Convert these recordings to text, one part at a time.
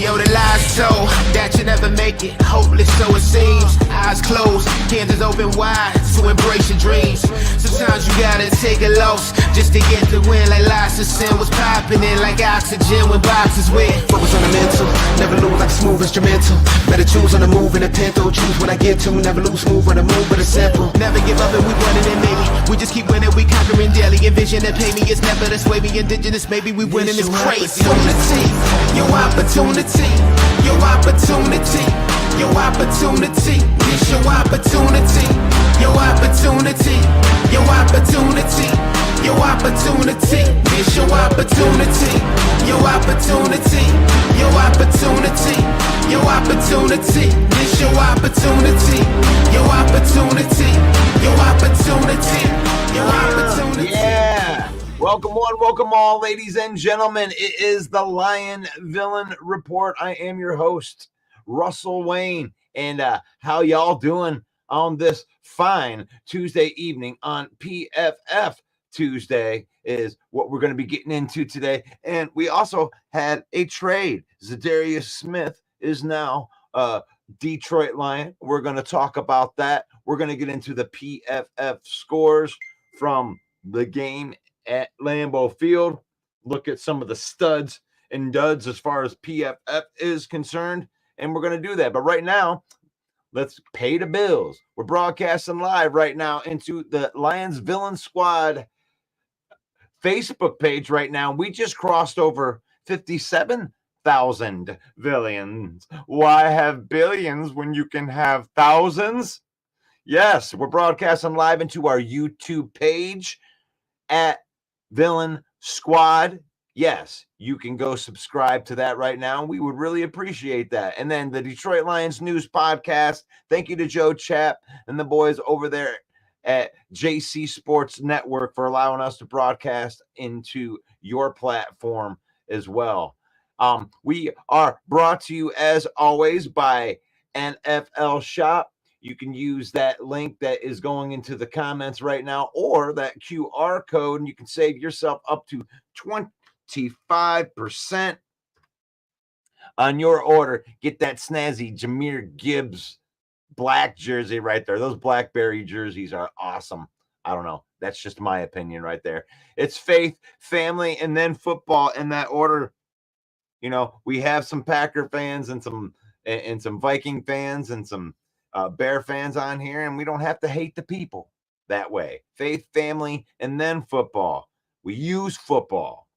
Yo, the lies so that you never make it. Hopeless, so it seems. Eyes closed, hands open wide to embrace your dreams. Sometimes you gotta take a loss just to get the win. Like Lysosin was popping in like oxygen when boxes win. Focus on the mental, never lose like a smooth instrumental. Better choose on the move in a pinto. Choose when I get to, never lose, move on the move, but it's simple. Never give up and we running it, maybe. We just keep winning, we conquering daily. Envision that pay me, it's never this way. We indigenous, maybe we winning this crazy. Your opportunity, your opportunity, your opportunity, it's your opportunity, your opportunity, your opportunity, your opportunity, it's your opportunity, your opportunity, your opportunity, your opportunity, it's your opportunity, your opportunity, your opportunity, your opportunity. Yeah. Welcome one, welcome all, ladies and gentlemen. It is the Lion Villain Report. I am your host, Russell Wayne. And how y'all doing on this fine Tuesday evening on PFF Tuesday is what we're going to be getting into today. And we also had a trade. Za'Darius Smith is now Detroit Lion. We're going to talk about that. We're going to get into the PFF scores from the game at Lambeau Field, look at some of the studs and duds as far as PFF is concerned, and we're going to do that. But right now, let's pay the bills. We're broadcasting live right now into the Lions Villain Squad Facebook page right now. We just crossed over 57,000 villains. Why have billions when you can have thousands? Yes, we're broadcasting live into our YouTube page at Villain Squad. Yes, you can go subscribe to that right now. We would really appreciate that. And then the Detroit Lions News Podcast. Thank you to Joe Chapp and the boys over there at JC Sports Network for allowing us to broadcast into your platform as well. We are brought to you, as always, by NFL Shop. You can use that link that is going into the comments right now or that QR code, and you can save yourself up to 25% on your order. Get that snazzy Jahmyr Gibbs black jersey right there. Those Blackberry jerseys are awesome. I don't know. That's just my opinion right there. It's faith, family, and then football in that order. we have some Packer fans and some Viking fans and some Bear fans on here, and we don't have to hate the people that way. Faith, family, and then football. We use football.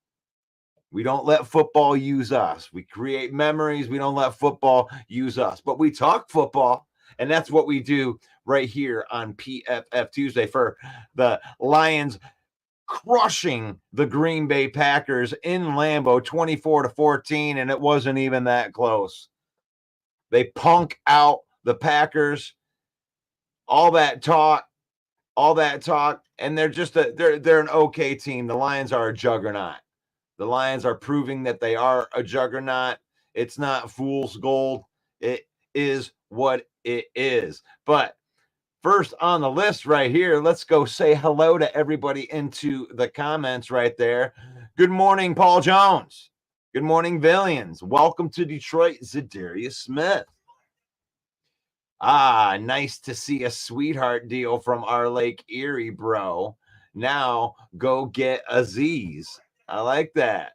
We don't let football use us. We create memories. We don't let football use us. But we talk football, and that's what we do right here on PFF Tuesday for the Lions crushing the Green Bay Packers in Lambeau 24-14, and it wasn't even that close. They punk out the Packers. All that talk, and they're just they're an okay team. The Lions are a juggernaut. The Lions are proving that they are a juggernaut. It's not fool's gold. It is what it is. But first on the list right here, let's go say hello to everybody into the comments right there. Good morning, Paul Jones. Good morning, Villians. Welcome to Detroit, Za'Darius Smith. Nice to see a sweetheart deal from our Lake Erie, bro. Now go get Aziz. I like that.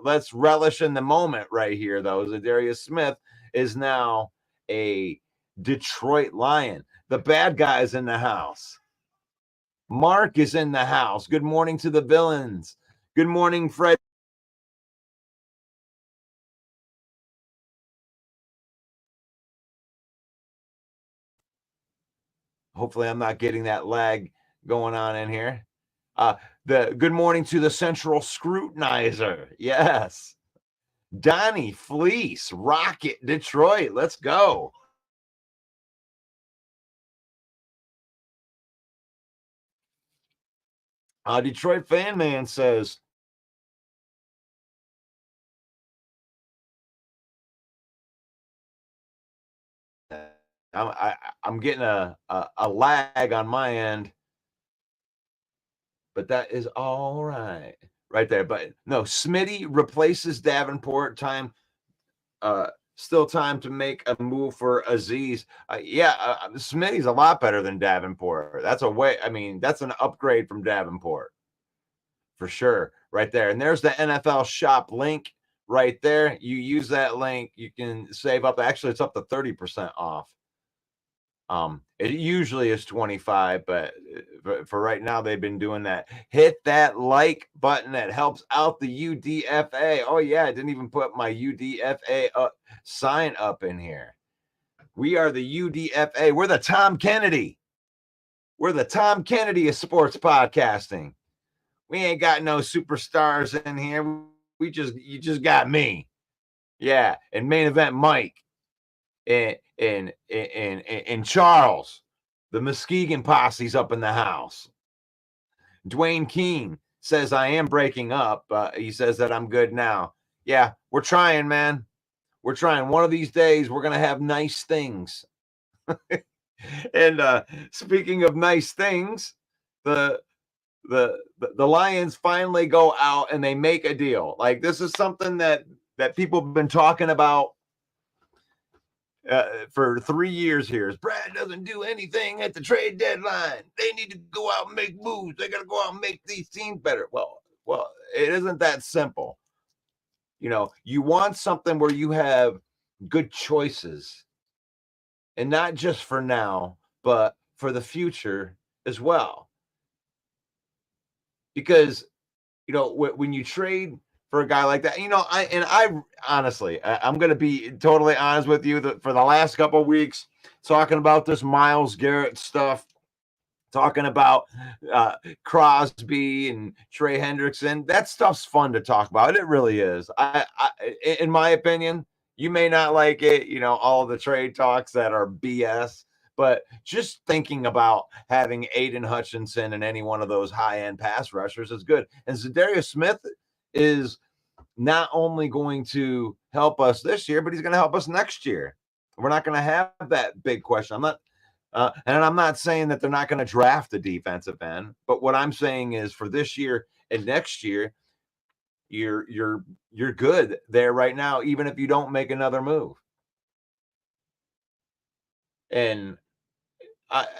Let's relish in the moment right here, though. Za'Darius Smith is now a Detroit Lion. The bad guy's in the house. Mark is in the house. Good morning to the villains. Good morning, Fred. Hopefully I'm not getting that lag going on in here. The good morning to the Central Scrutinizer. Yes. Donnie Fleece, Rocket, Detroit. Let's go. Detroit Fan Man says, I'm getting a lag on my end, but that is all right there. But no, Smitty replaces Davenport. Still time to make a move for Aziz. Smitty's a lot better than Davenport. That's that's an upgrade from Davenport for sure right there. And there's the NFL shop link right there. You use that link, you can save up. Actually, it's up to 30% off. It usually is 25, but for right now, they've been doing that. Hit that like button. That helps out the UDFA. Oh yeah, I didn't even put my UDFA sign up in here. We are the UDFA. We're the Tom Kennedy. We're the Tom Kennedy of sports podcasting. We ain't got no superstars in here. You just got me. Yeah, and main event Mike. And Charles, the Muskegon posse's up in the house. Dwayne Keene says, I am breaking up. He says that I'm good now. Yeah, we're trying, man. We're trying. One of these days, we're going to have nice things. And speaking of nice things, the Lions finally go out and they make a deal. Like, this is something that people have been talking about for 3 years here. Brad doesn't do anything at the trade deadline. They need to go out and make moves. They got to go out and make these teams better. Well, it isn't that simple. You want something where you have good choices, and not just for now, but for the future as well. Because, when you trade for a guy like that, I honestly, I'm going to be totally honest with you, that for the last couple of weeks, talking about this Myles Garrett stuff, talking about Crosby and Trey Hendrickson, that stuff's fun to talk about. It really is. I in my opinion, you may not like it, all the trade talks that are BS, but just thinking about having Aiden Hutchinson and any one of those high-end pass rushers is good. And Za'Darius Smith is not only going to help us this year, but he's going to help us next year. We're not going to have that big question. I'm not saying that they're not going to draft a defensive end, but what I'm saying is for this year and next year, you're good there right now, even if you don't make another move. And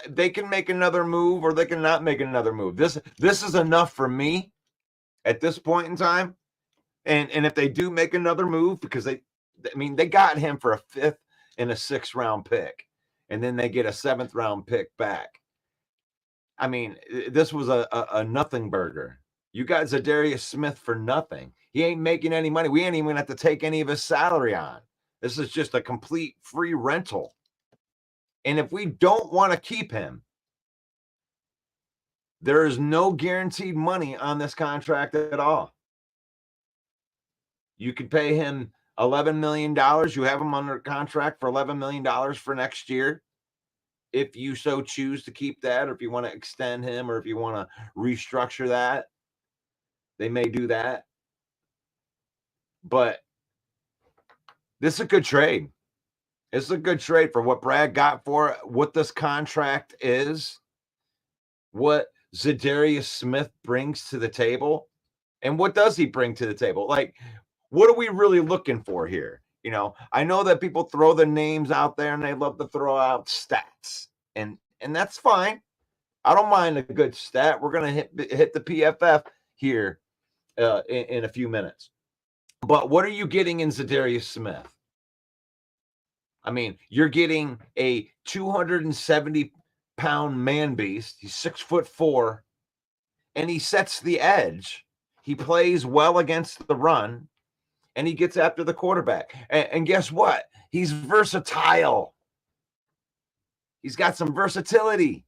they can make another move, or they can not make another move. This is enough for me at this point in time. And if they do make another move, because they got him for a 5th and a 6th round pick, and then they get a 7th round pick back. I mean, this was a nothing burger. You got Za'Darius Smith for nothing. He ain't making any money. We ain't even have to take any of his salary on. This is just a complete free rental. And if we don't want to keep him, there is no guaranteed money on this contract at all. You could pay him $11 million. You have him under contract for $11 million for next year. If you so choose to keep that, or if you want to extend him, or if you want to restructure that, they may do that. But this is a good trade. It's a good trade for what Brad got for it, what this contract is, what Za'Darius Smith brings to the table. And what does he bring to the table? Like, what are we really looking for here? You know, I know that people throw the names out there and they love to throw out stats, and that's fine. I don't mind a good stat. We're gonna hit the PFF here in a few minutes. But what are you getting in Za'Darius Smith? I mean, you're getting a 270-pound man beast. He's 6'4", and he sets the edge. He plays well against the run, and he gets after the quarterback. And guess what? He's versatile. He's got some versatility.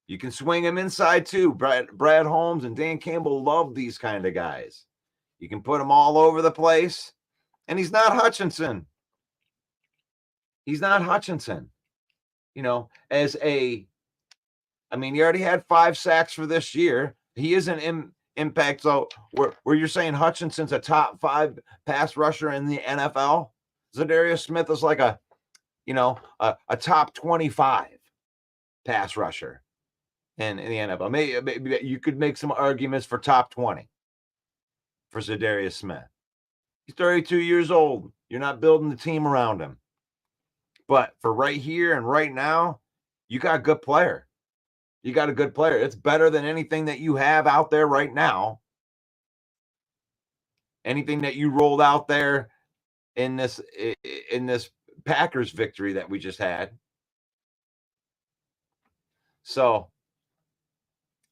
You can swing him inside too. Brad Holmes and Dan Campbell love these kind of guys. You can put him all over the place. And he's not Hutchinson. He's not Hutchinson. You know, he already had 5 sacks for this year. He is an impact. So where you're saying Hutchinson's a top 5 pass rusher in the NFL, Za'Darius Smith is like a top 25 pass rusher in the NFL. Maybe you could make some arguments for top 20 for Za'Darius Smith. He's 32 years old. You're not building the team around him. But for right here and right now, you got a good player. You got a good player. It's better than anything that you have out there right now. Anything that you rolled out there in this Packers victory that we just had. So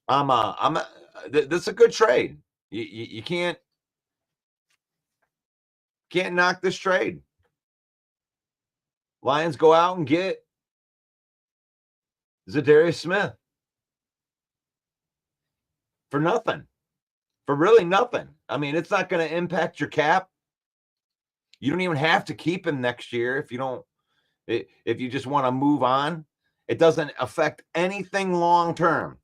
this is a good trade. You can't knock this trade. Lions go out and get Za'Darius Smith for nothing, for really nothing. I mean, it's not going to impact your cap. You don't even have to keep him next year if you just want to move on. It doesn't affect anything long term.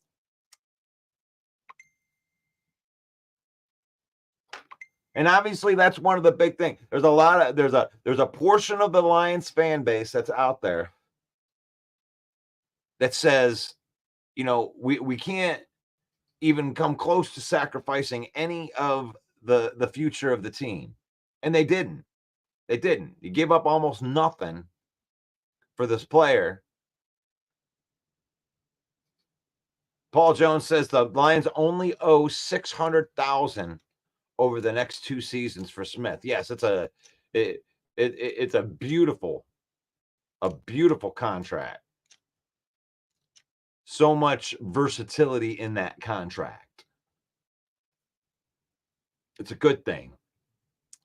And obviously that's one of the big things. There's a portion of the Lions fan base that's out there that says, you know, we can't even come close to sacrificing any of the future of the team. And they didn't. They didn't. You gave up almost nothing for this player. Paul Jones says the Lions only owe $600,000 over the next 2 seasons for Smith. Yes, it's a beautiful contract. So much versatility in that contract. It's a good thing.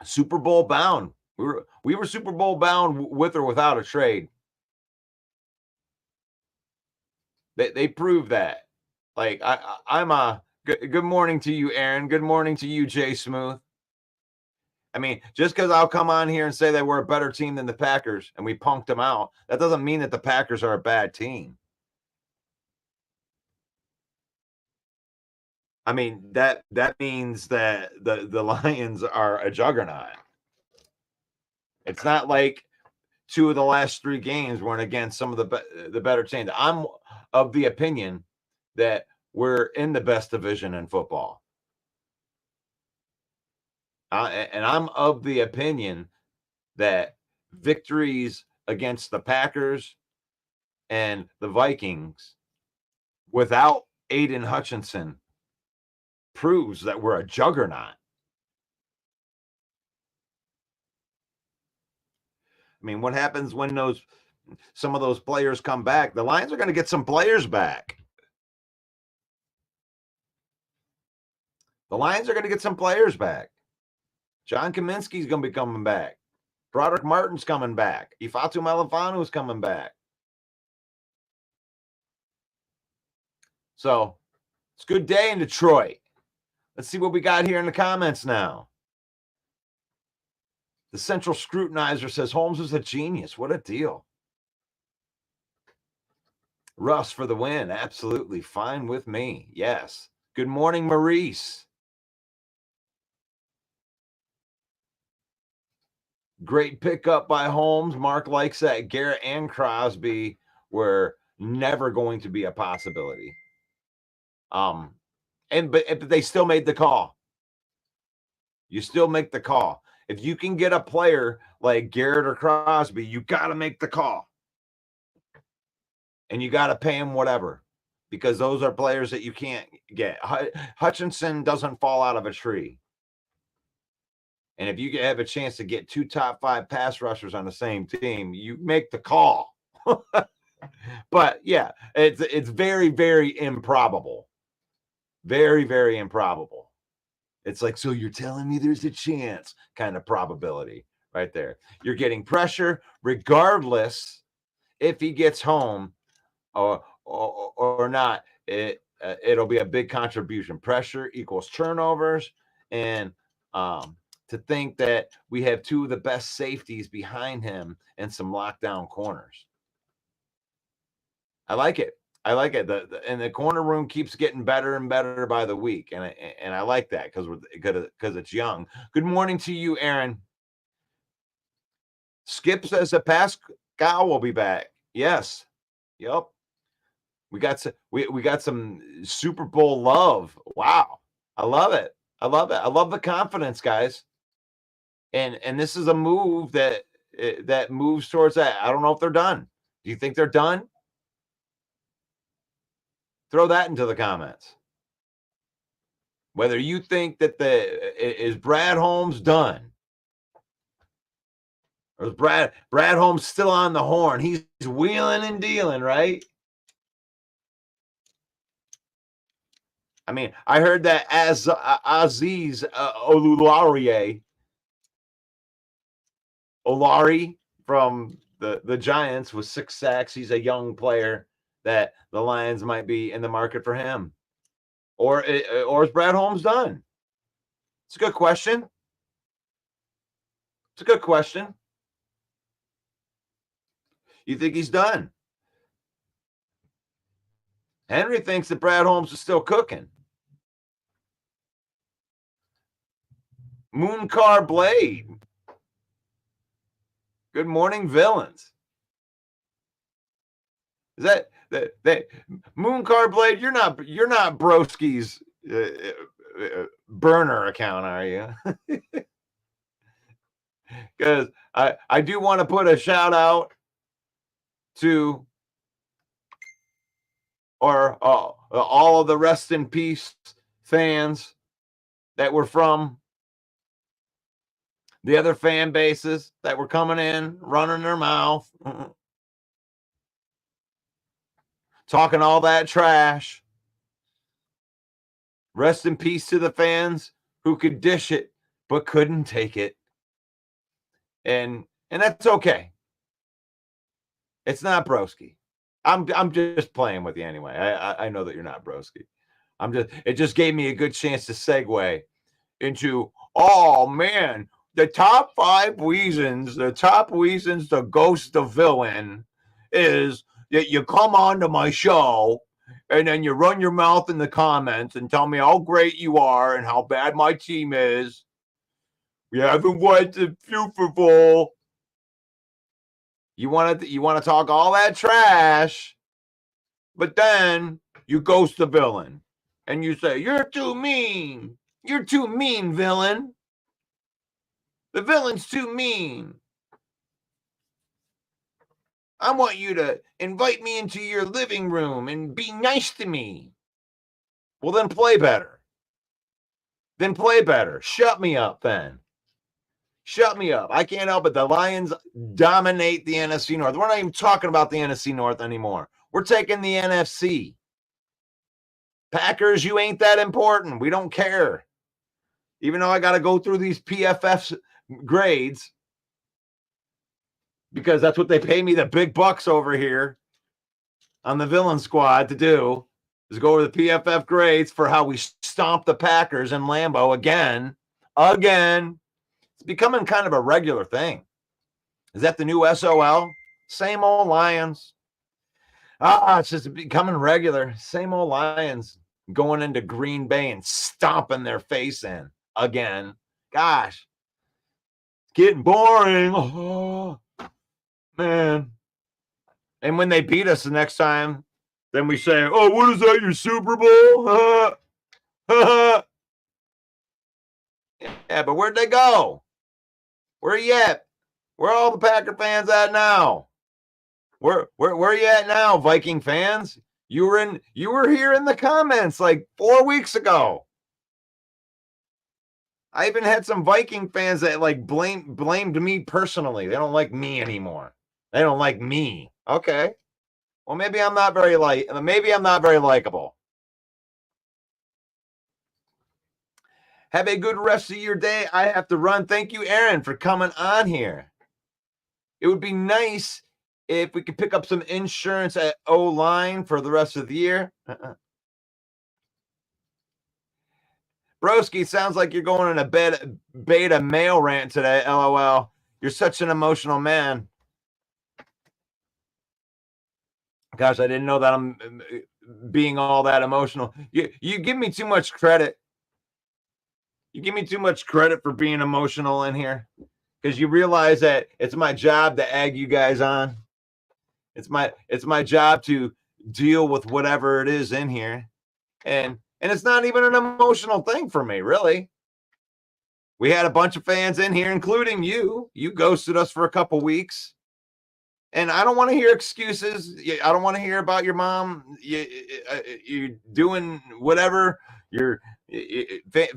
Super Bowl bound. We were Super Bowl bound with or without a trade. They proved that. Like I'm a good morning to you, Aaron. Good morning to you, Jay Smooth. I mean, just because I'll come on here and say that we're a better team than the Packers and we punked them out, that doesn't mean that the Packers are a bad team. I mean, that means that the Lions are a juggernaut. It's not like 2 of the last 3 games weren't against some of the better teams. I'm of the opinion that we're in the best division in football. And I'm of the opinion that victories against the Packers and the Vikings without Aiden Hutchinson proves that we're a juggernaut. I mean, what happens when some of those players come back? The Lions are going to get some players back. The Lions are going to get some players back. John Kaminsky's going to be coming back. Broderick Martin's coming back. Ifeatu Melifonu's coming back. So it's a good day in Detroit. Let's see what we got here in the comments now. The Central Scrutinizer says Holmes is a genius. What a deal. Russ for the win. Absolutely fine with me. Yes. Good morning, Maurice. Great pickup by Holmes. Mark likes that. Garrett and Crosby were never going to be a possibility. But they still made the call. You still make the call. If you can get a player like Garrett or Crosby, you got to make the call. And you got to pay him whatever, because those are players that you can't get. Hutchinson doesn't fall out of a tree. And if you have a chance to get 2 top 5 pass rushers on the same team, you make the call. But yeah, it's very, very improbable. Very, very improbable. It's like, so you're telling me there's a chance kind of probability right there. You're getting pressure regardless if he gets home or not. It'll be a big contribution. Pressure equals turnovers. And to think that we have 2 of the best safeties behind him and some lockdown corners. I like it. I like it. And the corner room keeps getting better and better by the week. And I like that because it's young. Good morning to you, Aaron. Skip says that Pascal will be back. Yes. Yep. We got some Super Bowl love. Wow. I love it. I love it. I love the confidence, guys. And this is a move that moves towards that. I don't know if they're done. Do you think they're done? Throw that into the comments. Whether you think that is Brad Holmes done, or is Brad Holmes still on the horn? He's wheeling and dealing, right? I mean, I heard that Aziz Olari from the Giants with 6 sacks. He's a young player that the Lions might be in the market for him. Or is Brad Holmes done? It's a good question. It's a good question. You think he's done? Henry thinks that Brad Holmes is still cooking. Mooncar Blade. Good morning, villains. Is that Mooncar Blade? You're not Broski's burner account, are you? Because I do want to put a shout out to all of the rest in peace fans that were from the other fan bases that were coming in, running their mouth, talking all that trash. Rest in peace to the fans who could dish it but couldn't take it. And that's okay. It's not Broski. I'm just playing with you anyway. I know that you're not Broski. It just gave me a good chance to segue into, oh man, the top 5 reasons to ghost the villain is that you come onto my show and then you run your mouth in the comments and tell me how great you are and how bad my team is. We haven't won the Super Bowl. You want to talk all that trash, but then you ghost the villain and you say, you're too mean. You're too mean, villain. The villain's too mean. I want you to invite me into your living room and be nice to me. Well, then play better. Shut me up then. Shut me up. I can't help it. The Lions dominate the NFC North. We're not even talking about the NFC North anymore. We're taking the NFC. Packers, you ain't that important. We don't care. Even though I got to go through these PFF grades because that's what they pay me the big bucks over here on the Villain Squad to do, is go over the PFF grades for how we stomp the Packers in Lambeau again. It's becoming kind of a regular thing. Is that the new SOL? Same old Lions. It's just becoming regular. Same old Lions going into Green Bay and stomping their face in again. Gosh, it's getting boring. Oh, man. And when they beat us the next time, then we say, oh, what is that, your Super Bowl? Yeah, but where'd they go? Where are you at? Where are all the Packer fans at now? Where are you at now, Viking fans? You were here in the comments like 4 weeks ago. I even had some Viking fans that like blamed me personally. They don't like me anymore. They don't like me. Okay. Well, maybe I'm not very likable. Have a good rest of your day. I have to run. Thank you, Aaron, for coming on here. It would be nice if we could pick up some insurance at O-line for the rest of the year. Broski, sounds like you're going on a beta male rant today. LOL. You're such an emotional man. Gosh, I didn't know that I'm being all that emotional. You give me too much credit. You give me too much credit for being emotional in here because you realize that it's my job to egg you guys on. It's my job to deal with whatever it is in here. And it's not even an emotional thing for me, really. We had a bunch of fans in here, including you. You ghosted us for a couple weeks. And I don't want to hear excuses. I don't want to hear about your mom. You're doing whatever. Your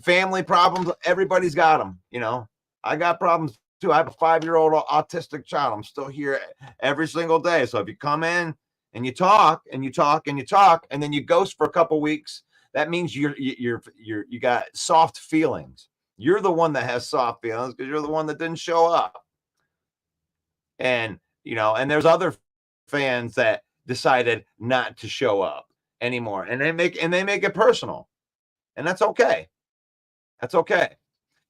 family problems. Everybody's got them. You know, I got problems too. I have a 5-year-old autistic child. I'm still here every single day. So if you come in and you talk and you talk and you talk, and then you ghost for a couple weeks, that means you got soft feelings. You're the one that has soft feelings because you're the one that didn't show up. And you know, and there's other fans that decided not to show up anymore, and they make it personal, and that's okay. That's okay.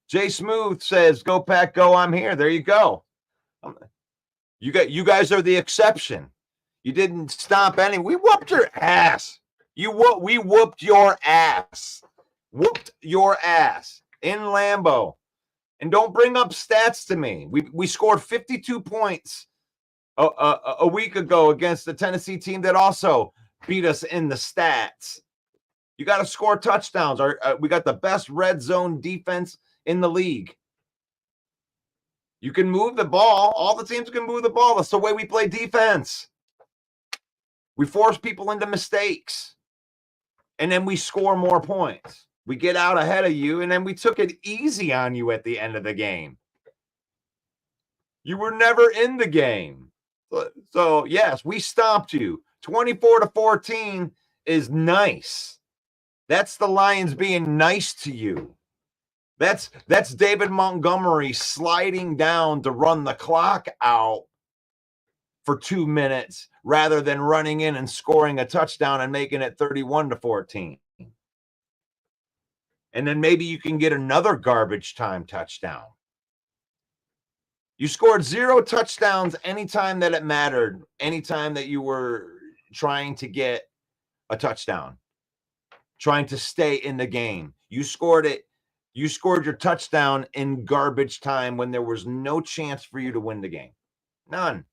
Jay Smooth says, "Go Pack, go! I'm here." There you go. You guys are the exception. You didn't stomp any. We whooped your ass. We whooped your ass. Whooped your ass in Lambeau. And don't bring up stats to me. We scored 52 points a week ago against the Tennessee team that also beat us in the stats. You got to score touchdowns. We got the best red zone defense in the league. You can move the ball. All the teams can move the ball. That's the way we play defense. We force people into mistakes. And then we score more points. We get out ahead of you, and then we took it easy on you at the end of the game. You were never in the game. So yes, we stomped you. 24-14 is nice. That's the Lions being nice to you. That's David Montgomery sliding down to run the clock out for 2 minutes rather than running in and scoring a touchdown and making it 31-14. And then maybe you can get another garbage time touchdown. You scored 0 touchdowns anytime that it mattered, anytime that you were trying to get a touchdown, trying to stay in the game. You scored it. You scored your touchdown in garbage time when there was no chance for you to win the game. None.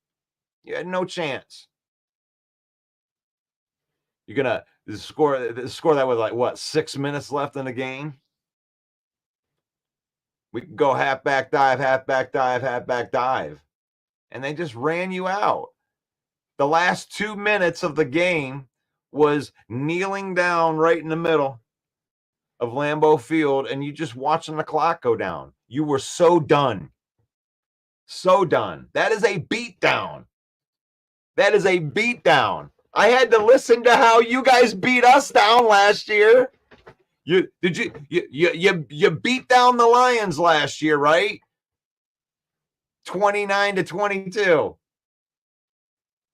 You had no chance. You're going to score that with like, what, 6 minutes left in the game? We could go halfback dive, halfback dive, halfback dive. And they just ran you out. The last 2 minutes of the game was kneeling down right in the middle of Lambeau Field, and you just watching the clock go down. You were so done. So done. That is a beatdown. That is a beatdown. I had to listen to how you guys beat us down last year. You beat down the Lions last year, right? 29-22.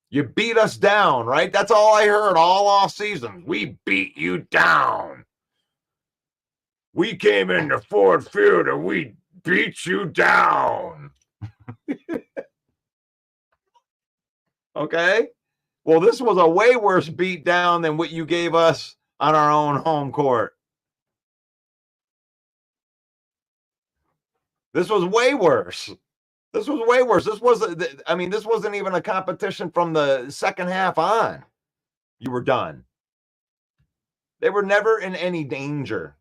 You beat us down, right? That's all I heard all off season. We beat you down. We came into Ford Field and we beat you down. Okay? Well, this was a way worse beat down than what you gave us on our own home court. This was way worse. This was way worse. This wasn't even a competition from the second half on. You were done. They were never in any danger.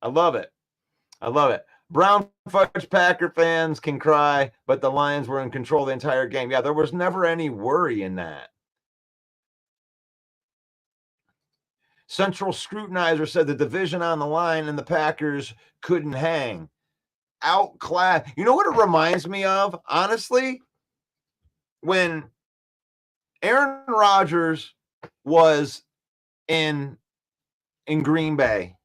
I love it. I love it. Brown Fudge Packer fans can cry, but the Lions were in control the entire game. Yeah, there was never any worry in that. Central Scrutinizer said the division on the line and the Packers couldn't hang. Outclass. You know what it reminds me of, honestly? When Aaron Rodgers was in Green Bay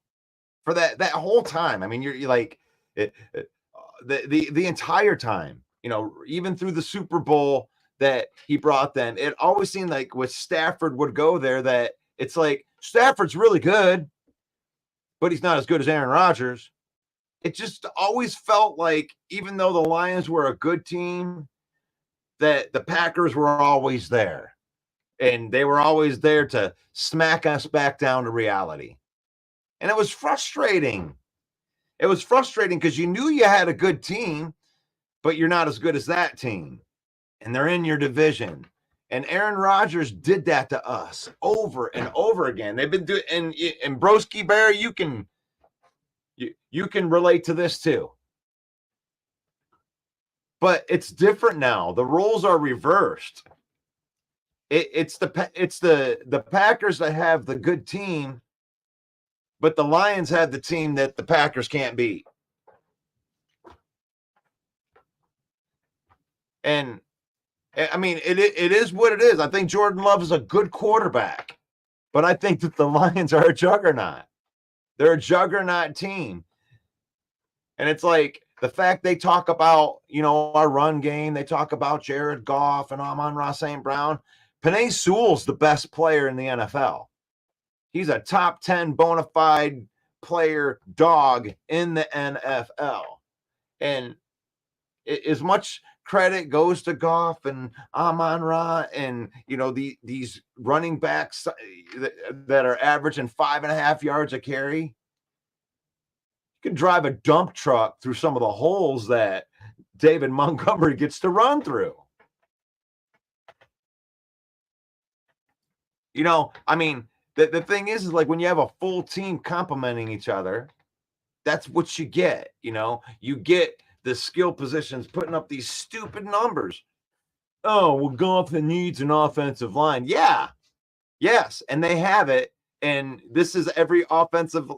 for that whole time. I mean, you're like the entire time, you know, even through the Super Bowl that he brought them, it always seemed like with Stafford would go there that it's like Stafford's really good, but he's not as good as Aaron Rodgers. It just always felt like, even though the Lions were a good team, that the Packers were always there. And they were always there to smack us back down to reality. And it was frustrating. It was frustrating because you knew you had a good team, but you're not as good as that team. And they're in your division. And Aaron Rodgers did that to us over and over again. They've been doing, and Broski Bear, you can relate to this too. But it's different now. The roles are reversed. It's the Packers that have the good team, but the Lions have the team that the Packers can't beat. And I mean, it is what it is. I think Jordan Love is a good quarterback, but I think that the Lions are a juggernaut. They're a juggernaut team. And it's like the fact they talk about, you know, our run game, they talk about Jared Goff and Amon-Ra St. Brown. Penei Sewell's the best player in the NFL. He's a top 10 bona fide player dog in the NFL. And as much credit goes to Goff and Amon-Ra and, you know, these running backs that are averaging 5.5 yards a carry. You can drive a dump truck through some of the holes that David Montgomery gets to run through. You know, I mean, the thing is like when you have a full team complimenting each other, that's what you get. You know, you get the skill positions putting up these stupid numbers. Oh, well, Goff needs an offensive line. Yeah. Yes. And they have it. And this is every offensive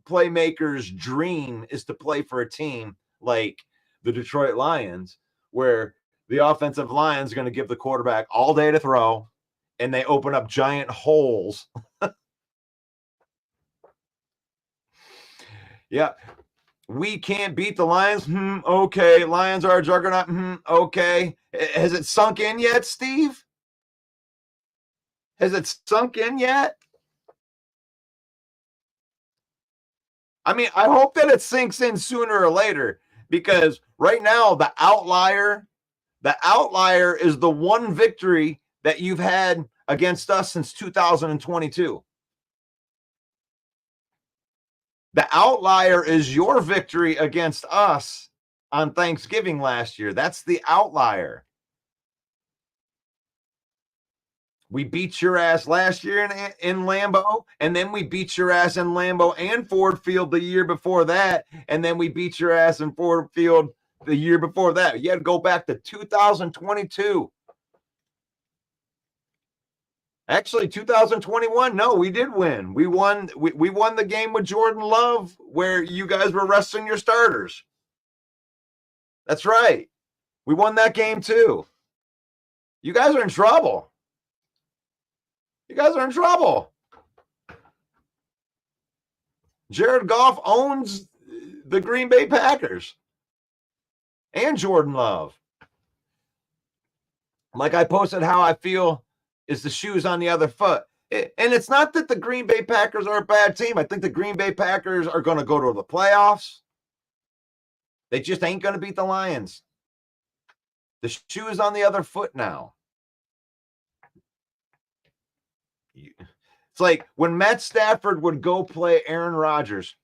playmaker's dream, is to play for a team like the Detroit Lions, where the offensive line is going to give the quarterback all day to throw, and they open up giant holes. Yeah. We can't beat the Lions. Okay. Lions are a juggernaut. Okay. Has it sunk in yet, Steve? Has it sunk in yet? I mean, I hope that it sinks in sooner or later, because right now the outlier is the one victory that you've had against us since 2022. The outlier is your victory against us on Thanksgiving last year. That's the outlier. We beat your ass last year in Lambeau, and then we beat your ass in Lambeau and Ford Field the year before that, and then we beat your ass in Ford Field the year before that. You had to go back to 2022. Actually, 2021, no, we did win. We won the game with Jordan Love where you guys were resting your starters. That's right. We won that game too. You guys are in trouble. You guys are in trouble. Jared Goff owns the Green Bay Packers and Jordan Love. Like I posted how I feel is the shoes on the other foot. And it's not that the Green Bay Packers are a bad team. I think the Green Bay Packers are going to go to the playoffs. They just ain't going to beat the Lions. The shoe is on the other foot now. It's like when Matt Stafford would go play Aaron Rodgers.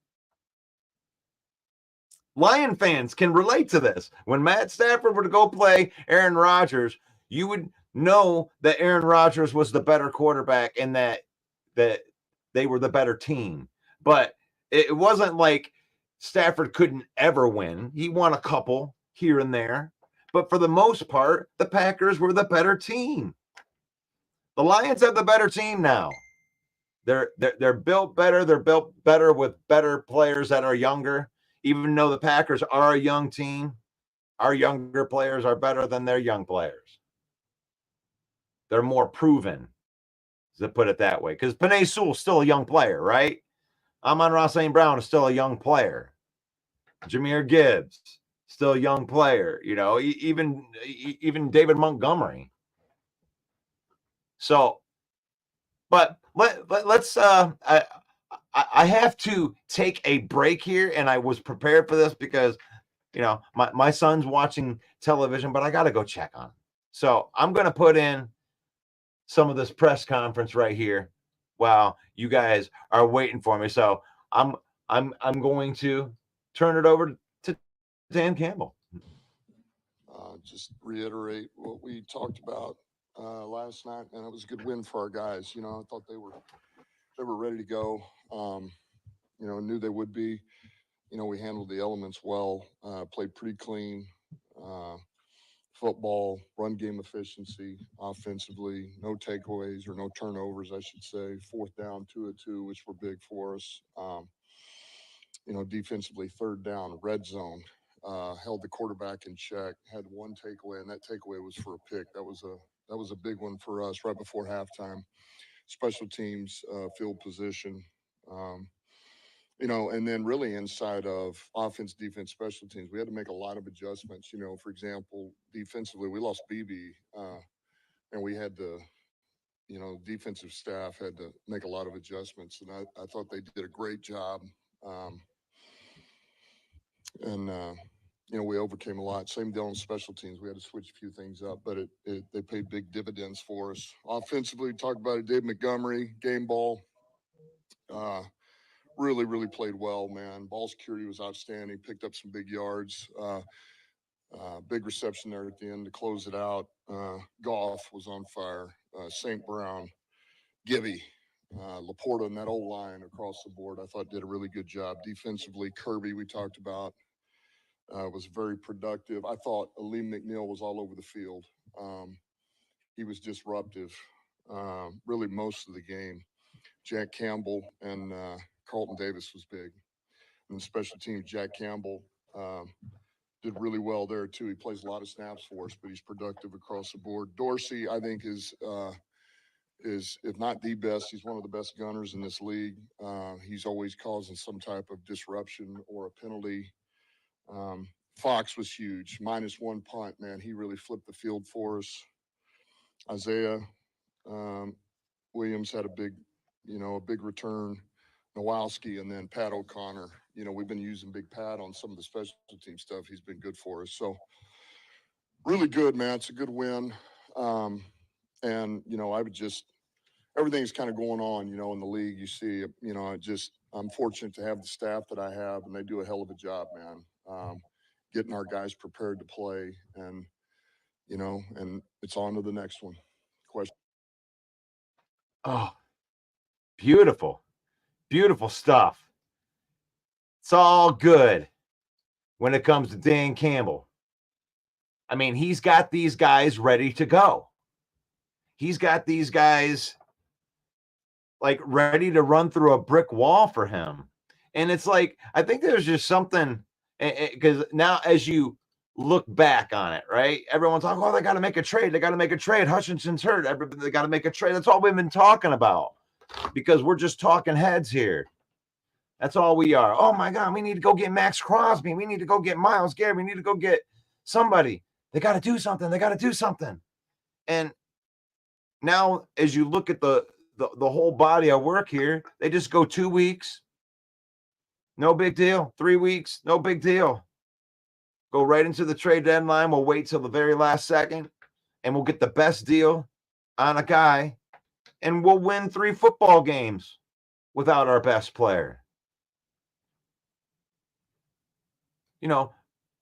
Lion fans can relate to this. When Matt Stafford would go play Aaron Rodgers, you would know that Aaron Rodgers was the better quarterback and that they were the better team. But it wasn't like Stafford couldn't ever win. He won a couple here and there. But for the most part, the Packers were the better team. The Lions have the better team now. They're built better. They're built better with better players that are younger. Even though the Packers are a young team, our younger players are better than their young players. They're more proven, to put it that way. Because Penei Sewell's still a young player, right? Amon-Ra St. Brown is still a young player. Jahmyr Gibbs, still a young player. You know, even David Montgomery. So, but let's I have to take a break here, and I was prepared for this because, you know, my son's watching television, but I got to go check on him. So I'm going to put in some of this press conference right here while you guys are waiting for me. So I'm going to turn it over to Dan Campbell. Just reiterate what we talked about last night, and it was a good win for our guys. You know, I thought they were ready to go. You know, knew they would be. You know, we handled the elements well, played pretty clean football, run game efficiency, offensively, no takeaways or no turnovers, I should say. 4th down, 2 of 2, which were big for us. You know, defensively, 3rd down, red zone, held the quarterback in check, had 1 takeaway, and that takeaway was for a pick. That was a big one for us right before halftime. Special teams, field position. You know, and then really inside of offense, defense, special teams, we had to make a lot of adjustments. You know, for example, defensively, we lost BB, and we had to, you know, defensive staff had to make a lot of adjustments, and I thought they did a great job. You know, we overcame a lot. Same deal on special teams. We had to switch a few things up, but they paid big dividends for us. Offensively, talked about it. Dave Montgomery, game ball. Really played well, man. Ball security was outstanding. Picked up some big yards. Big reception there at the end to close it out. Goff was on fire. St. Brown, Gibby, Laporta, and that old line across the board, I thought did a really good job. Defensively, Kirby, we talked about, was very productive. I thought Aleem McNeil was all over the field. He was disruptive really most of the game. Jack Campbell and Carlton Davis was big. And special teams, Jack Campbell did really well there too. He plays a lot of snaps for us, but he's productive across the board. Dorsey, I think, is if not the best, he's one of the best gunners in this league. He's always causing some type of disruption or a penalty. Fox was huge, -1 punt, man. He really flipped the field for us. Isaiah Williams had a big return. Nowalski, and then Pat O'Connor. You know, we've been using Big Pat on some of the special team stuff. He's been good for us. So really good, man. It's a good win. And, you know, everything's kind of going on, you know, in the league. You see, you know, I'm fortunate to have the staff that I have, and they do a hell of a job, man. Getting our guys prepared to play, and, you know, and it's on to the next one. Question. Oh, beautiful. Beautiful stuff. It's all good when it comes to Dan Campbell. I mean, he's got these guys ready to go. He's got these guys like ready to run through a brick wall for him. And it's like, I think there's just something, because now as you look back on it, right? Everyone's like, oh, they got to make a trade. They got to make a trade. Hutchinson's hurt. They got to make a trade. That's all we've been talking about because we're just talking heads here. That's all we are. Oh, my God, we need to go get Max Crosby. We need to go get Myles Garrett. We need to go get somebody. They got to do something. They got to do something. And now as you look at the whole body of work here, they just go 2 weeks. No big deal. 3 weeks. No big deal. Go right into the trade deadline. We'll wait till the very last second, and we'll get the best deal on a guy, and we'll win 3 football games without our best player. You know,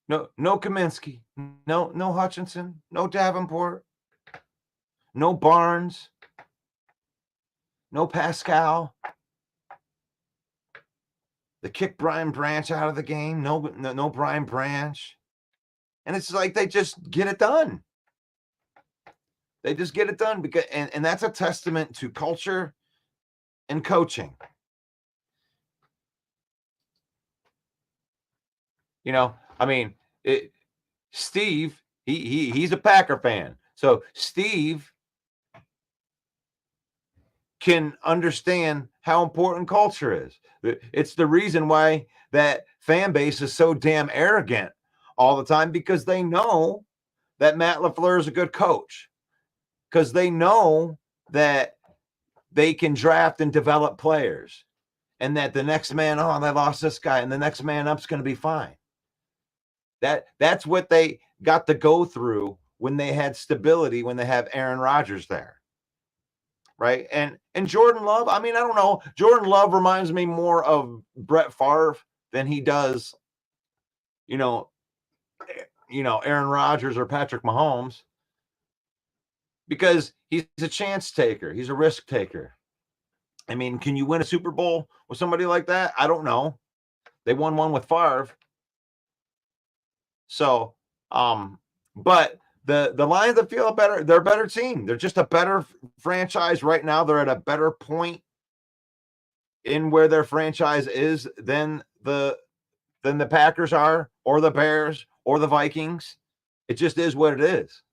no Kaminsky, no Hutchinson, no Davenport, no Barnes, no Pascal. They kick Brian Branch out of the game. No Brian Branch. And it's like they just get it done. They just get it done because and that's a testament to culture and coaching. You know, I mean, Steve, he's a Packer fan. So Steve can understand how important culture is. It's the reason why that fan base is so damn arrogant all the time, because they know that Matt LaFleur is a good coach, because they know that they can draft and develop players, and that the next man on, they lost this guy, and the next man up's going to be fine. That's what they got to go through when they had stability, when they have Aaron Rodgers there. Right. And Jordan Love, I mean, I don't know. Jordan Love reminds me more of Brett Favre than he does, Aaron Rodgers or Patrick Mahomes, because he's a chance taker. He's a risk taker. I mean, can you win a Super Bowl with somebody like that? I don't know. They won one with Favre. So, but the Lions, I feel better. They're a better team. They're just a better franchise right now. They're at a better point in where their franchise is than the Packers are, or the Bears, or the Vikings. It just is what it is.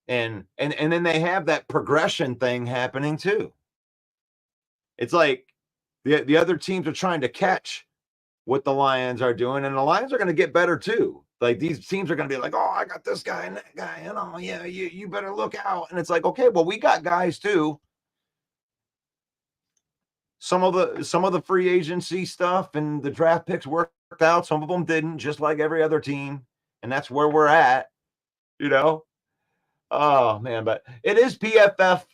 And then they have that progression thing happening too. It's like the other teams are trying to catch what the Lions are doing, and the Lions are going to get better too. Like, these teams are going to be like, oh, I got this guy and that guy, yeah, you better look out. And it's like, okay, well, we got guys too. Some of the free agency stuff and the draft picks worked out. Some of them didn't, just like every other team. And that's where we're at, Oh, man, but it is PFF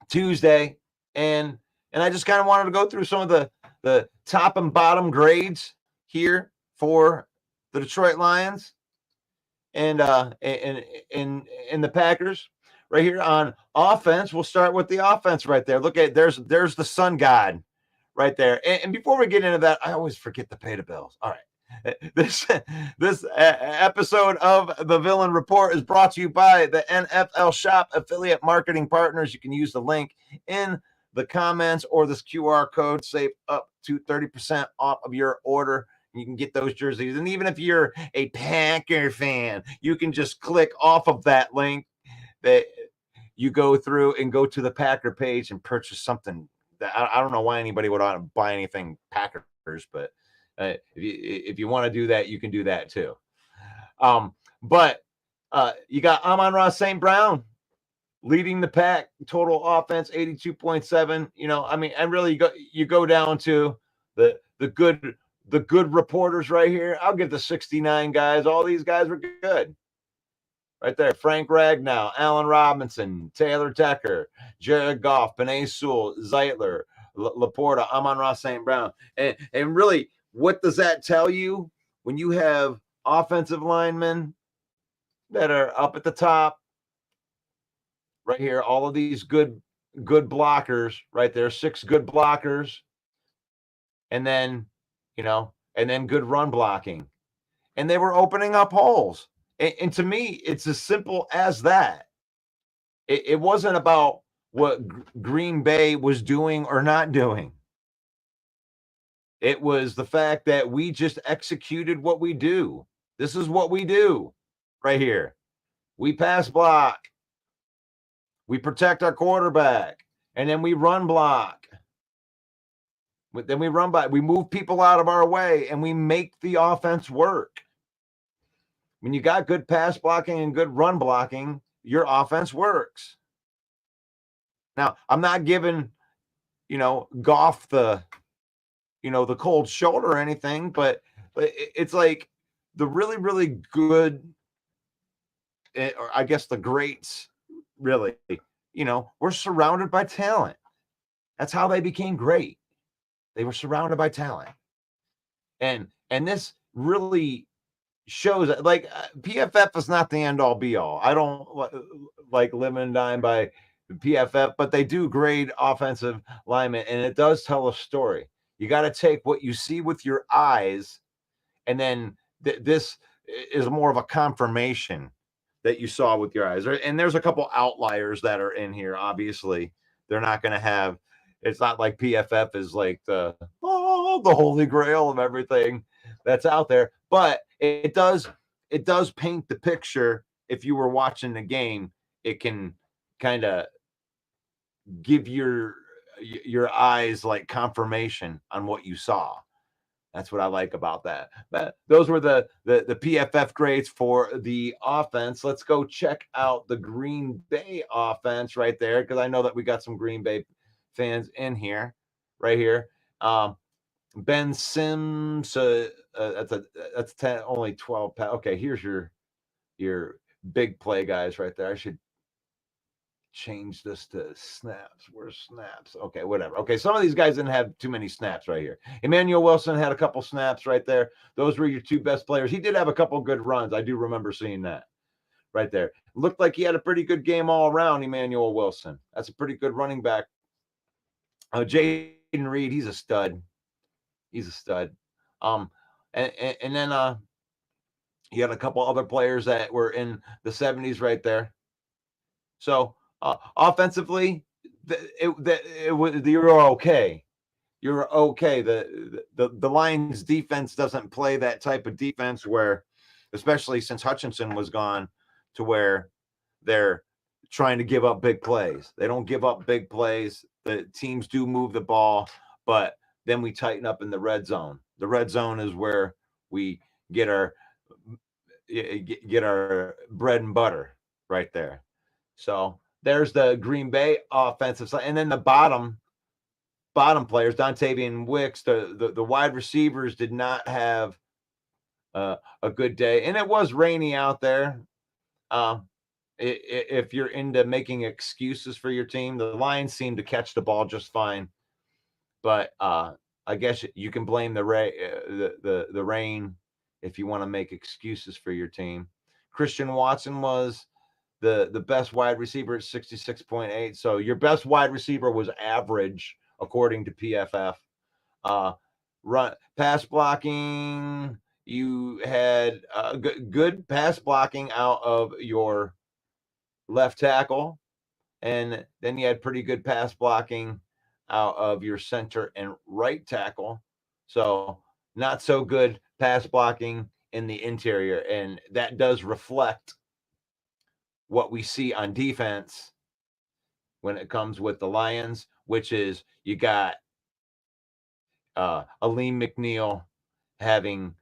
Tuesday. And I just kind of wanted to go through some of the top and bottom grades here for the Detroit Lions and the Packers. Right here on offense, we'll start with the offense right there. Look at, there's the sun god right there. And before we get into that, I always forget to pay the bills. All right. This episode of the Villain Report is brought to you by the NFL Shop Affiliate Marketing Partners. You can use the link in the comments or this QR code, save up to 30% off of your order. You can get those jerseys. And even if you're a Packer fan, you can just click off of that link that you go through and go to the Packer page and purchase something. That I don't know why anybody would want to buy anything Packers, but if you want to do that, you can do that too. But you got Amon-Ra St. Brown leading the pack, total offense 82.7. I mean, and really you go down to the good reporters right here. I'll give the 69 guys. All these guys were good. Right there, Frank Ragnow, Allen Robinson, Taylor Decker, Jared Goff, Penei Sewell, Zeitler, Laporta, Amon-Ra St. Brown. And really, what does that tell you when you have offensive linemen that are up at the top? Right here, all of these good blockers right there, 6 good blockers. And then, and then good run blocking. And they were opening up holes. And to me, it's as simple as that. It wasn't about what Green Bay was doing or not doing. It was the fact that we just executed what we do. This is what we do right here. We pass block. We protect our quarterback. And then we run block. Then we run by. We move people out of our way and we make the offense work. When you got good pass blocking and good run blocking, your offense works. Now, I'm not giving, Goff the cold shoulder or anything, but it's like the really, really good, or I guess the greats, really, we're surrounded by talent. That's how they became great. They were surrounded by talent. And this really shows, like, PFF is not the end all be all. I don't like live and die by PFF, but they do grade offensive linemen, and it does tell a story. You got to take what you see with your eyes, and then this is more of a confirmation that you saw with your eyes. And there's a couple outliers that are in here. Obviously, they're not going to have. It's not like PFF is like the holy grail of everything that's out there, but it does paint the picture. If you were watching the game, it can kind of give your eyes like confirmation on what you saw. That's what I like about that. But those were the PFF grades for the offense. Let's go check out the Green Bay offense right there, because I know that we got some Green Bay fans in here, right here. Ben Sims, that's 10, only 12. Okay, here's your big play guys right there. I should change this to snaps. Where's snaps? Okay, whatever. Okay, some of these guys didn't have too many snaps right here. Emmanuel Wilson had a couple snaps right there. Those were your two best players. He did have a couple good runs. I do remember seeing that right there. Looked like he had a pretty good game all around, Emmanuel Wilson. That's a pretty good running back. Jaden Reed, he's a stud. He's a stud. And then you had a couple other players that were in the 70s right there. So offensively, you're okay. You're okay. The Lions defense doesn't play that type of defense where, especially since Hutchinson was gone, to where they're trying to give up big plays. They don't give up big plays. The teams do move the ball, but then we tighten up in the red zone. The red zone is where we get our bread and butter right there. So there's the Green Bay offensive side. And then the bottom players, Dontavian Wicks, the wide receivers did not have a good day. And it was rainy out there. If you're into making excuses for your team, the Lions seem to catch the ball just fine. But I guess you can blame the rain if you want to make excuses for your team. Christian Watson was the best wide receiver at 66.8. So your best wide receiver was average according to PFF. Run pass blocking, you had good pass blocking out of your left tackle, and then you had pretty good pass blocking out of your center and right tackle. So not so good pass blocking in the interior, and that does reflect what we see on defense when it comes with the Lions, which is you got Aleem McNeil having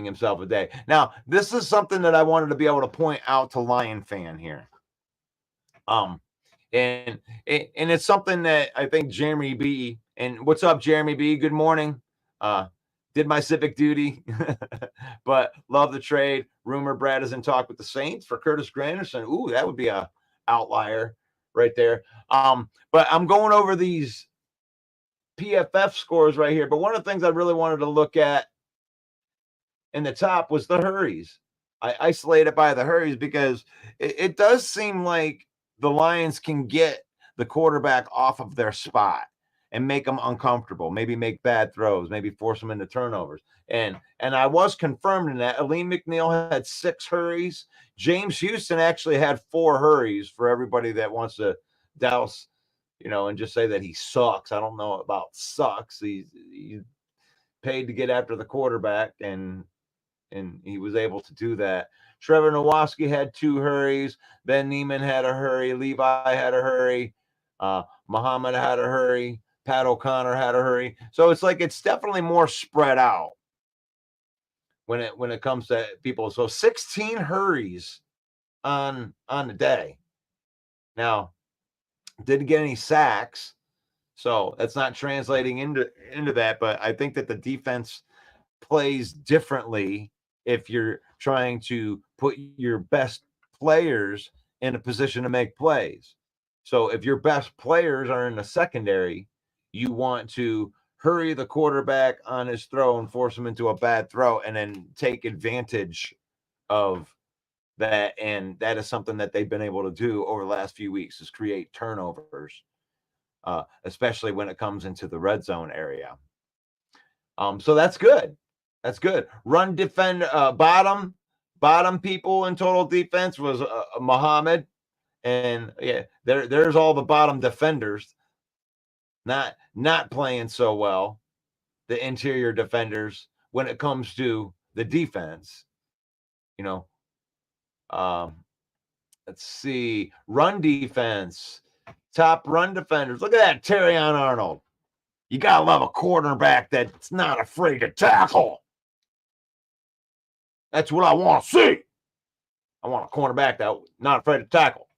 himself a day. Now, this is something that I wanted to be able to point out to Lion fan here. And it's something that I think Jeremy B. And what's up, Jeremy B? Good morning. Did my civic duty, but love the trade. Rumor Brad is in talk with the Saints for Curtis Granderson. Ooh, that would be a outlier right there. But I'm going over these PFF scores right here. But one of the things I really wanted to look at in the top was the hurries. I isolated by the hurries because it does seem like the Lions can get the quarterback off of their spot and make them uncomfortable, maybe make bad throws, maybe force them into turnovers. And I was confirmed in that. Aleem McNeil had 6 hurries. James Houston actually had 4 hurries, for everybody that wants to douse, and just say that he sucks. I don't know about sucks. He's paid to get after the quarterback, and and he was able to do that. Trevor Nowaski had 2 hurries. Ben Neiman had a hurry. Levi had a hurry. Muhammad had a hurry. Pat O'Connor had a hurry. So it's like it's definitely more spread out when it comes to people. So 16 hurries on the day. Now, didn't get any sacks, so that's not translating into that. But I think that the defense plays differently if you're trying to put your best players in a position to make plays. So if your best players are in the secondary, you want to hurry the quarterback on his throw and force him into a bad throw and then take advantage of that. And that is something that they've been able to do over the last few weeks, is create turnovers, especially when it comes into the red zone area. So that's good. That's good. Run defend bottom people in total defense was Muhammad, and yeah, there's all the bottom defenders not playing so well. The interior defenders when it comes to the defense, you know. Let's see, run defense, top run defenders. Look at that, Terrion Arnold. You gotta love a quarterback that's not afraid to tackle. That's what I want to see. I want a cornerback that not afraid to tackle.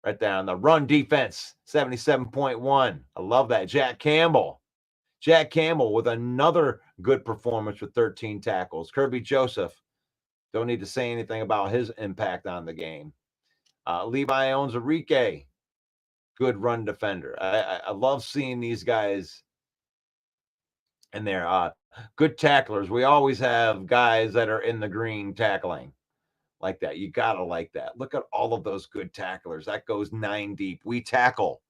Right there on the run defense, 77.1. I love that. Jack Campbell with another good performance with 13 tackles. Kirby Joseph, don't need to say anything about his impact on the game. Levi Onwuzurike, good run defender. I love seeing these guys in there. Good tacklers. We always have guys that are in the green tackling like that. You got to like that. Look at all of those good tacklers. That goes 9 deep. We tackle.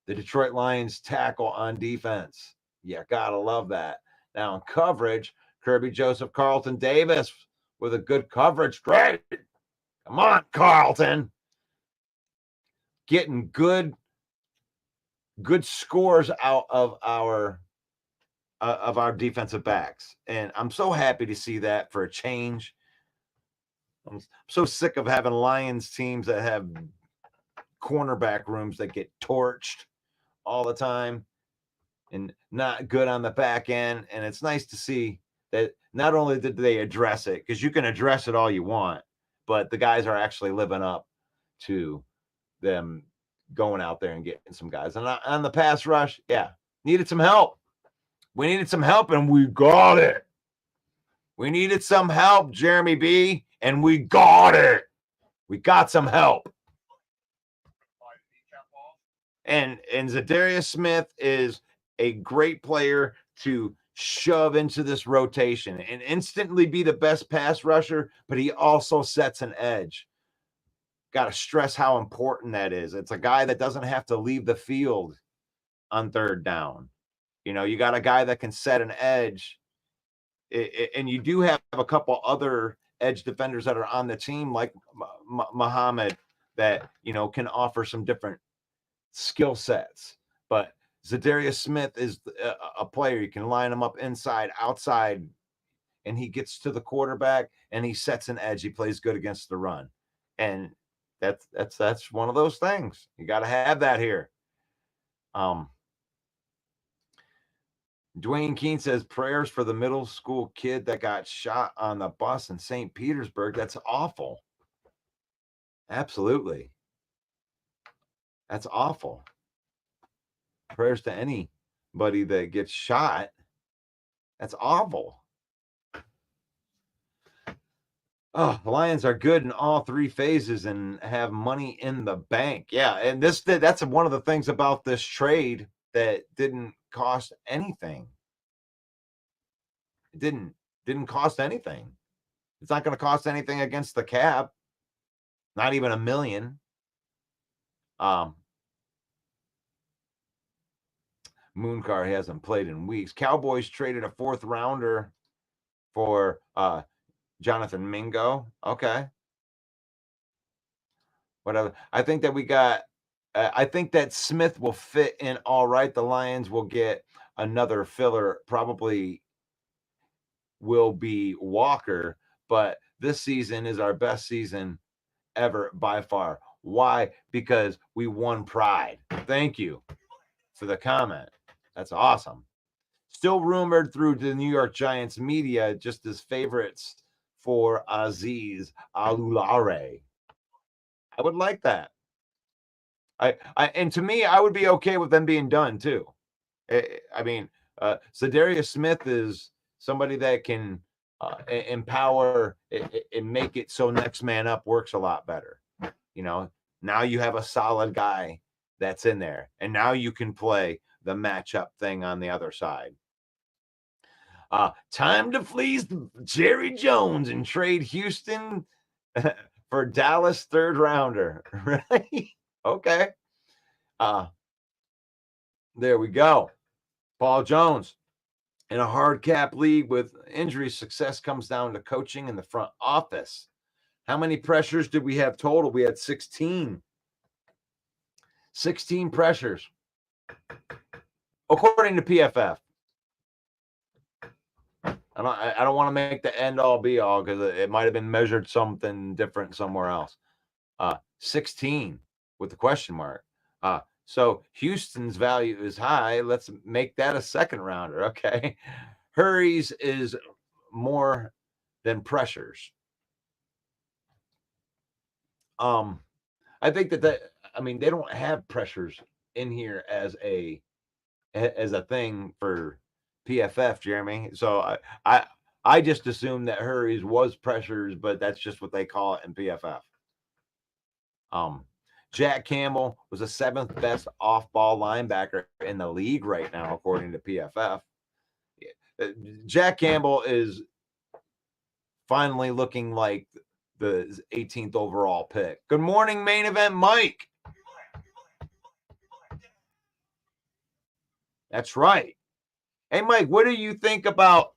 The Detroit Lions tackle on defense. You got to love that. Now in coverage, Kirby Joseph, Carlton Davis with a good coverage grade. Come on, Carlton. Getting good scores out of our defensive backs. And I'm so happy to see that for a change. I'm so sick of having Lions teams that have cornerback rooms that get torched all the time and not good on the back end. And it's nice to see that not only did they address it, because you can address it all you want, but the guys are actually living up to them going out there and getting some guys. And on the pass rush, yeah, needed some help. We needed some help, and we got it. We needed some help, Jeremy B., and we got it. We got some help. And Za'Darius Smith is a great player to shove into this rotation and instantly be the best pass rusher, but he also sets an edge. Got to stress how important that is. It's a guy that doesn't have to leave the field on third down. You know, you got a guy that can set an edge. And you do have a couple other edge defenders that are on the team, like Muhammad, that, you know, can offer some different skill sets. But Za'Darius Smith is a player. You can line him up inside, outside, and he gets to the quarterback and he sets an edge. He plays good against the run. And that's one of those things. You got to have that here. Dwayne Keene says prayers for the middle school kid that got shot on the bus in St. Petersburg. That's awful. Absolutely. That's awful. Prayers to anybody that gets shot. That's awful. Oh, the Lions are good in all 3 phases and have money in the bank. Yeah, and that's one of the things about this trade that didn't cost anything. It didn't cost anything. It's not going to cost anything against the cap. Not even $1 million. Mooncar hasn't played in weeks. Cowboys traded a 4th rounder for Jonathan Mingo. Okay. Whatever. I think that we got I think that Smith will fit in all right. The Lions will get another filler probably will be Walker, but this season is our best season ever by far. Why? Because we won pride. Thank you for the comment. That's awesome. Still rumored through the New York Giants media just as favorites for Aziz Alulare. I would like that. And to me, I would be okay with them being done too. I mean, Za'Darius Smith is somebody that can empower and make it so next man up works a lot better. You know, now you have a solid guy that's in there, and now you can play the matchup thing on the other side. Time to fleece Jerry Jones and trade Houston for Dallas third rounder. Really? Okay. There we go. Paul Jones. In a hard cap league with injuries, success comes down to coaching in the front office. How many pressures did we have total? We had 16. 16 pressures, according to PFF. I don't want to make the end all be all because it might have been measured something different somewhere else. 16 with the question mark. So Houston's value is high. Let's make that a second rounder. Okay. Hurries is more than pressures. I think that they don't have pressures in here as a thing for PFF, Jeremy. So I just assumed that hurries was pressures, but that's just what they call it in PFF. Jack Campbell was the 7th best off-ball linebacker in the league right now, according to PFF. Jack Campbell is finally looking like the 18th overall pick. Good morning, main event, Mike. That's right. Hey, Mike, what do you think about?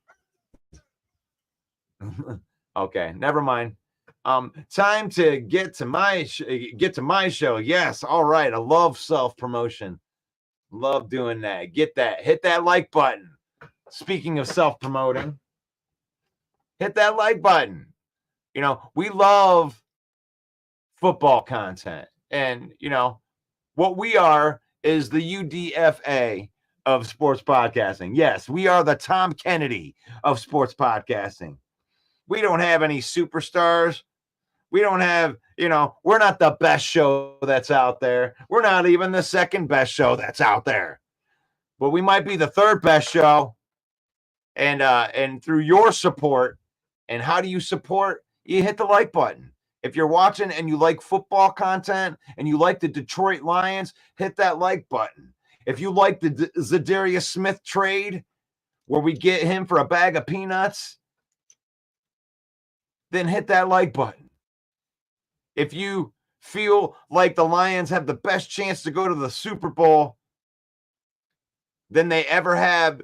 Okay, never mind. Time to get to my show. Yes, all right. I love self-promotion. Love doing that. Get that. Hit that like button. Speaking of self-promoting, hit that like button. You know, we love football content. And, you know, what we are is the UDFA of sports podcasting. Yes, we are the Tom Kennedy of sports podcasting. We don't have any superstars. We don't have, you know, we're not the best show that's out there. We're not even the second best show that's out there. But we might be the third best show. And through your support, and how do you support? You hit the like button. If you're watching and you like football content and you like the Detroit Lions, hit that like button. If you like the Za'Darius Smith trade, where we get him for a bag of peanuts, then hit that like button. If you feel like the Lions have the best chance to go to the Super Bowl than they ever have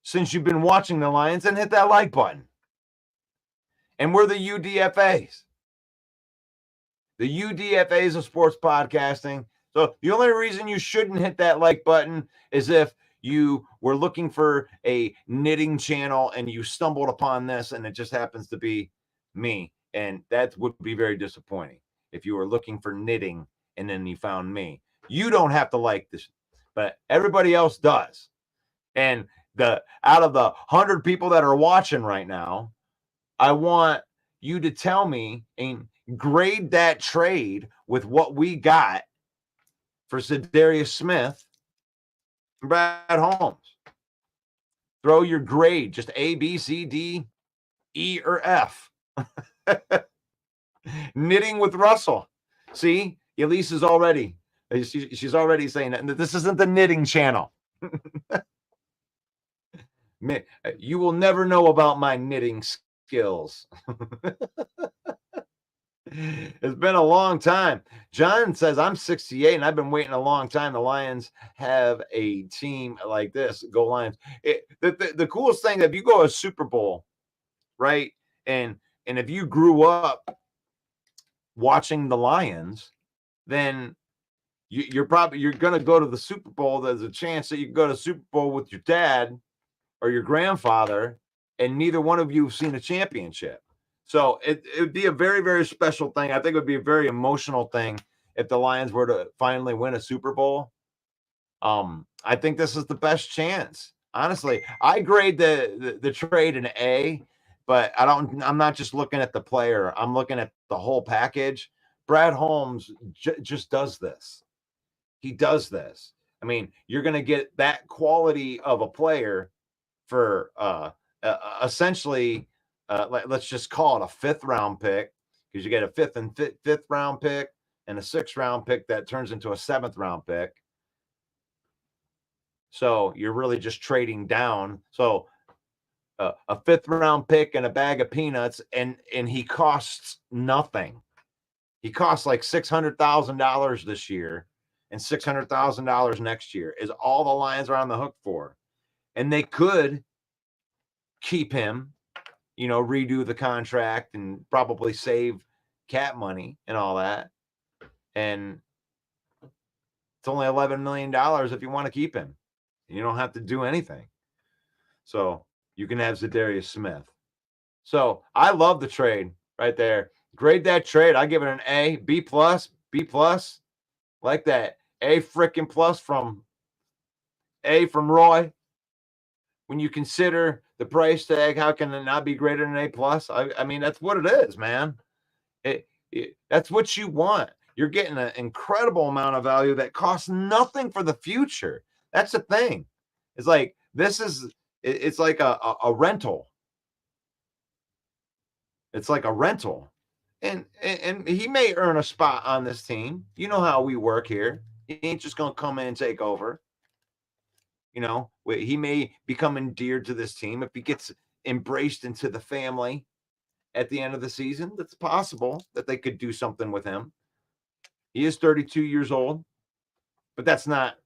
since you've been watching the Lions, then hit that like button. And we're the UDFAs. The UDFAs of sports podcasting. So the only reason you shouldn't hit that like button is if you were looking for a knitting channel and you stumbled upon this and it just happens to be me. And that would be very disappointing if you were looking for knitting and then you found me. You don't have to like this, but everybody else does. And out of the 100 people that are watching right now, I want you to tell me and grade that trade with what we got for Za'Darius Smith and Brad Holmes. Throw your grade, just A, B, C, D, E, or F. Knitting with Russell. See, Elise is already, she's already saying that this isn't the knitting channel. You will never know about my knitting skills. It's been a long time. John says, I'm 68 and I've been waiting a long time. The Lions have a team like this. Go Lions. The coolest thing, if you go to a Super Bowl, right? And if you grew up watching the Lions, then you're going to go to the Super Bowl. There's a chance that you can go to the Super Bowl with your dad or your grandfather and neither one of you have seen a championship. So it would be a very, very special thing. I think it would be a very emotional thing if the Lions were to finally win a Super Bowl. I think this is the best chance. Honestly, I grade the trade an A, but I'm not just looking at the player. I'm looking at the whole package. Brad Holmes just does this. He does this. I mean, you're going to get that quality of a player for essentially, let's just call it a 5th round pick, because you get a 5th and 5th round pick and a 6th round pick that turns into a 7th round pick. So you're really just trading down. So a 5th round pick and a bag of peanuts, and he costs nothing. He costs like $600,000 this year and $600,000 next year is all the Lions are on the hook for. And they could keep him, redo the contract and probably save cap money and all that. And it's only $11 million if you want to keep him. You don't have to do anything. So you can have Za'Darius Smith. So I love the trade right there. Grade that trade. I give it an A, B+, B+. Like that. A freaking plus from Roy. When you consider the price tag, how can it not be greater than A+? I mean, that's what it is, man. That's what you want. You're getting an incredible amount of value that costs nothing for the future. That's the thing. It's like it's like a rental. It's like a rental. And he may earn a spot on this team. You know how we work here. He ain't just going to come in and take over. He may become endeared to this team if he gets embraced into the family at the end of the season. That's possible that they could do something with him. He is 32 years old, but that's not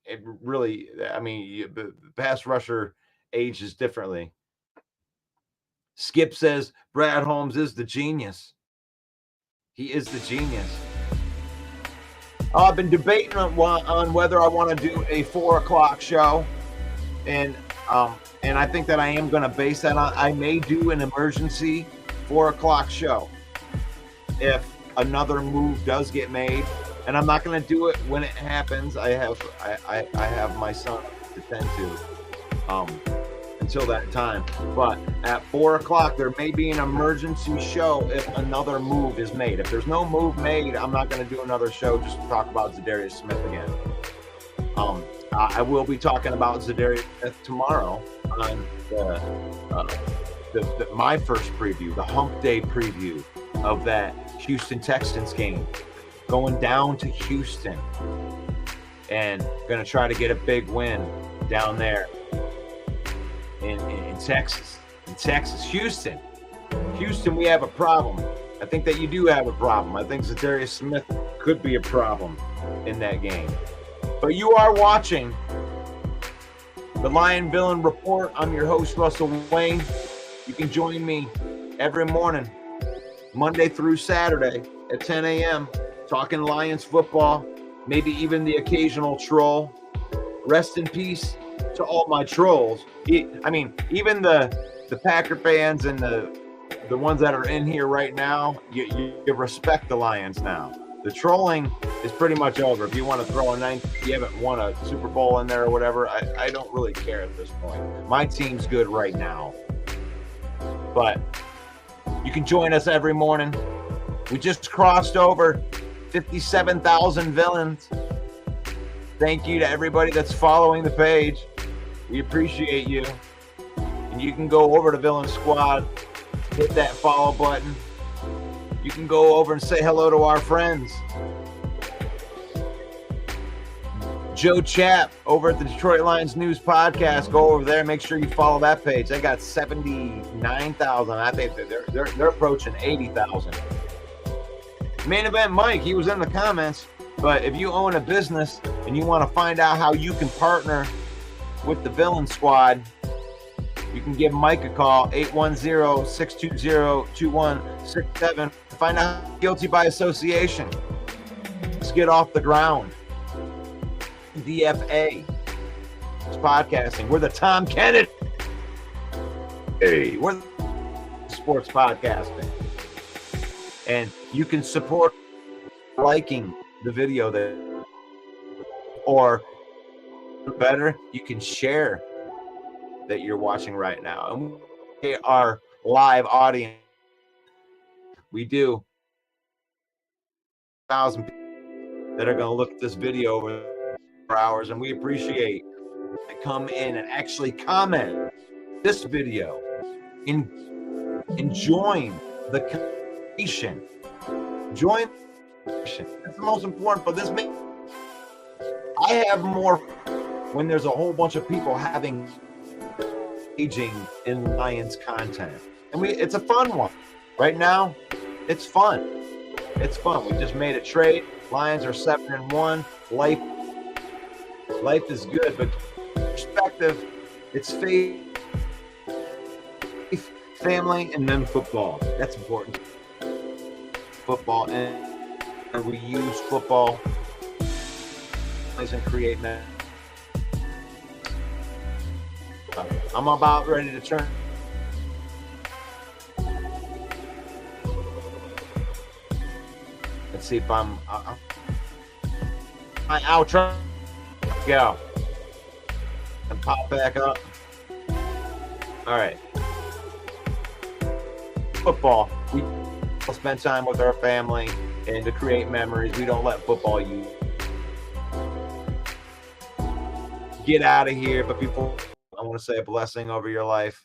it really. I mean, the pass rusher ages differently. Skip says Brad Holmes is the genius. He is the genius. I've been debating on whether I want to do a 4:00 show, and I think that I am going to base that on. I may do an emergency 4:00 show if another move does get made, and I'm not going to do it when it happens. I have my son to tend to until that time. But at 4:00, there may be an emergency show if another move is made. If there's no move made, I'm not going to do another show just to talk about Za'Darius Smith again. I will be talking about Za'Darius Smith tomorrow on my first preview, the Hump Day preview of that Houston Texans game, going down to Houston and going to try to get a big win down there in Texas. Houston, we have a problem. I think that you do have a problem. I think Za'Darius Smith could be a problem in that game. But you are watching the Lion Villain Report. I'm your host, Russell Wayne. You can join me every morning, Monday through Saturday at 10 a.m., talking Lions football, maybe even the occasional troll. Rest in peace to all my trolls. I mean, even the Packer fans and the ones that are in here right now, you respect the Lions now. The trolling is pretty much over. If you want to throw you haven't won a Super Bowl in there or whatever, I don't really care at this point. My team's good right now. But you can join us every morning. We just crossed over 57,000 villains. Thank you to everybody that's following the page. We appreciate you. And you can go over to Villain Squad, hit that follow button. You can go over and say hello to our friends. Joe Chapp over at the Detroit Lions News Podcast. Go over there. Make sure you follow that page. They got 79,000. I think they're approaching 80,000. Main Event Mike, he was in the comments. But if you own a business and you want to find out how you can partner with the Villain Squad, you can give Mike a call, 810-620-2167. Find out guilty by association. Let's get off the ground. DFA. It's podcasting. We're the Tom Kennedy Hey, we're sports podcasting, and you can support liking the video or better, you can share that you're watching right now. And we are live audience. We do 1,000 people that are going to look at this video over 4 hours, and we appreciate they come in and actually comment this video and join the conversation. Join the conversation. That's the most important for this. I have more when there's a whole bunch of people engaging in Lions content, and it's a fun one. Right now, it's fun. It's fun. We just made a trade. Lions are 7-1. Life is good, but perspective, it's faith, family, and then football. That's important. Football, and we use football and create that. I'm about ready to turn. Let's see if I'm outro. Go and pop back up. All right. Football. We spend time with our family and to create memories. We don't let football get out of here. But before, I want to say a blessing over your life.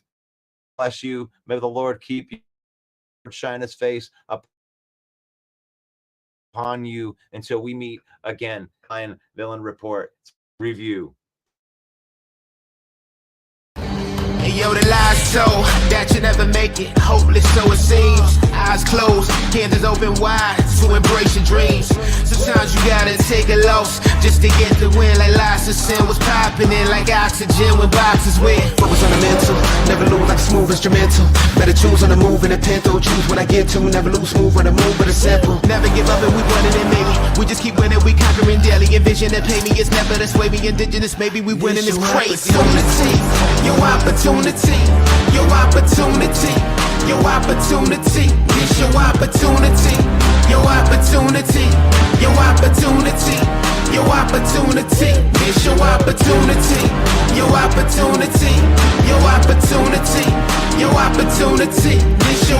Bless you. May the Lord keep you, shine His face upon you until we meet again. Lion Villain Report Review. Hey, yo, the lies so that you never make it. Hopeless, so it seems. Eyes closed, hands open wide to embrace your dreams. Sometimes you gotta take a loss just to get the win. Like Lysosin was popping in like oxygen when boxes wet. Focus on the mental, never lose like a smooth instrumental. Better choose on the move in a pinto. Choose when I get to, never lose smooth on the move, but it's simple. Never give up and we winning it maybe. We just keep winning, we conquering daily. Envision that pay me, it's never to sway me. Indigenous, maybe we winning this crazy. Your opportunity, your opportunity, your opportunity, it's your opportunity, your opportunity, your opportunity, your opportunity, it's your opportunity, your opportunity, your opportunity, your opportunity, it's your